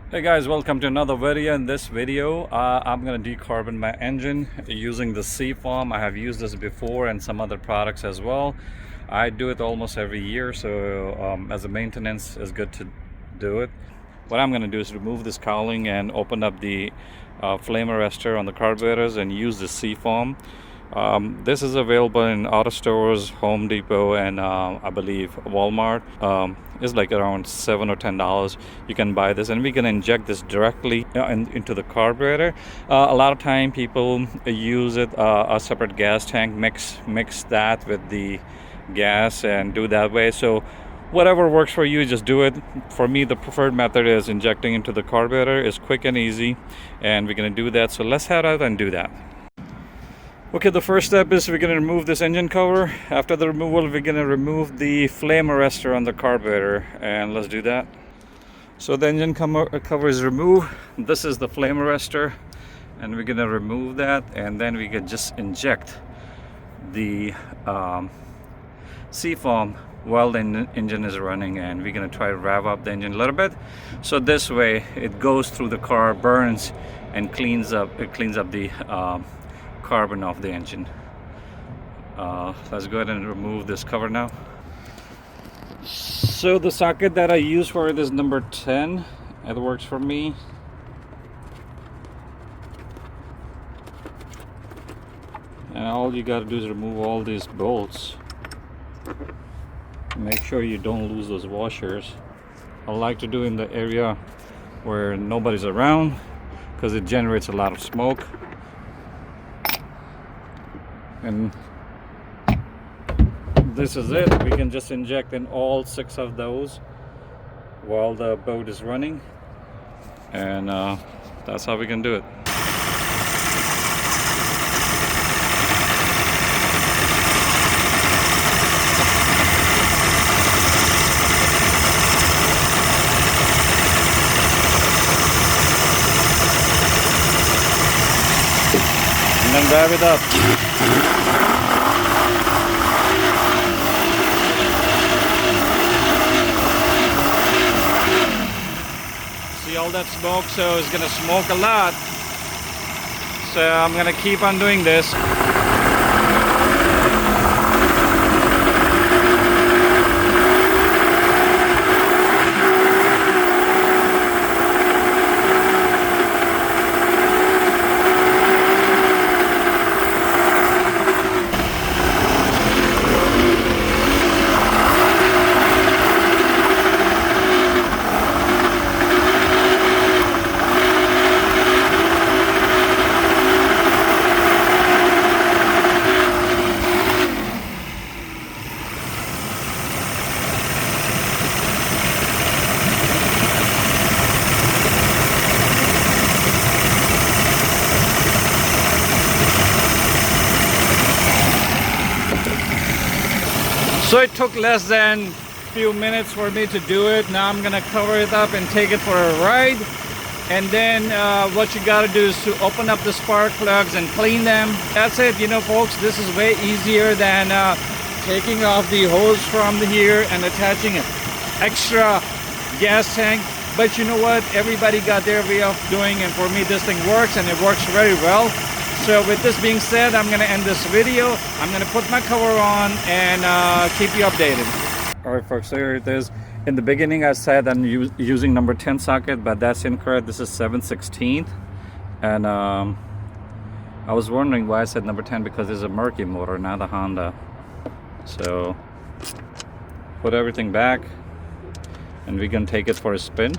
Hey guys, welcome to another video. In this video I'm going to decarbon my engine using the Seafoam. I have used this before and some other products as well. I do it almost every year, so as a maintenance it's good to do it. What I'm going to do is remove this cowling and open up the flame arrestor on the carburetors and use the Seafoam. This is available in auto stores, Home Depot, and I believe Walmart. It's like around $7 or $10. You can buy this, and we can inject this directly into the carburetor. A lot of time people use it a separate gas tank, mix that with the gas and do that way. So whatever works for you, just do it. For me, the preferred method is injecting into the carburetor. It's quick and easy, and we're going to do that. So let's head out and do that. Okay, the first step is we're going to remove this engine cover. After the removal, we're going to remove the flame arrestor on the carburetor, and let's do that. So the engine cover is removed. This is the flame arrestor, and we're going to remove that, and then we can just inject the Seafoam while the engine is running, and we're going to try to rev up the engine a little bit. So this way it goes through the car, burns, and cleans up the carbon off the engine. Let's go ahead and remove this cover now. So the socket that I use for it is number 10. It works for me. And all you got to do is remove all these bolts. Make sure you don't lose those washers. I like to do in the area where nobody's around because it generates a lot of smoke. And this is it. We can just inject in all 6 of those while the boat is running, and that's how we can do it. And then rev it up. See all that smoke? So it's gonna smoke a lot. So I'm gonna keep on doing this. So it took less than a few minutes for me to do it. Now I'm gonna cover it up and take it for a ride. And then what you gotta do is to open up the spark plugs and clean them. That's it, you know folks, this is way easier than taking off the hose from here and attaching an extra gas tank. But you know what, everybody got their way of doing, and for me this thing works, and it works very well. So with this being said, I'm going to end this video. I'm going to put my cover on and keep you updated. Alright folks, so here it is. In the beginning I said I'm using number 10 socket, but that's incorrect. This is 7/16. And I was wondering why I said number 10, because it's a Mercury motor, not a Honda. So put everything back, and we can take it for a spin.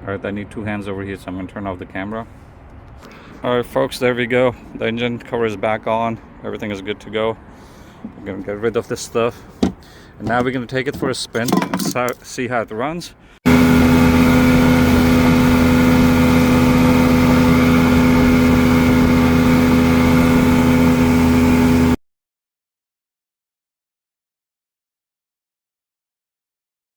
Alright, I need 2 hands over here, so I'm going to turn off the camera. Alright folks, there we go. The engine cover is back on. Everything is good to go. I'm going to get rid of this stuff. And now we're going to take it for a spin and see how it runs.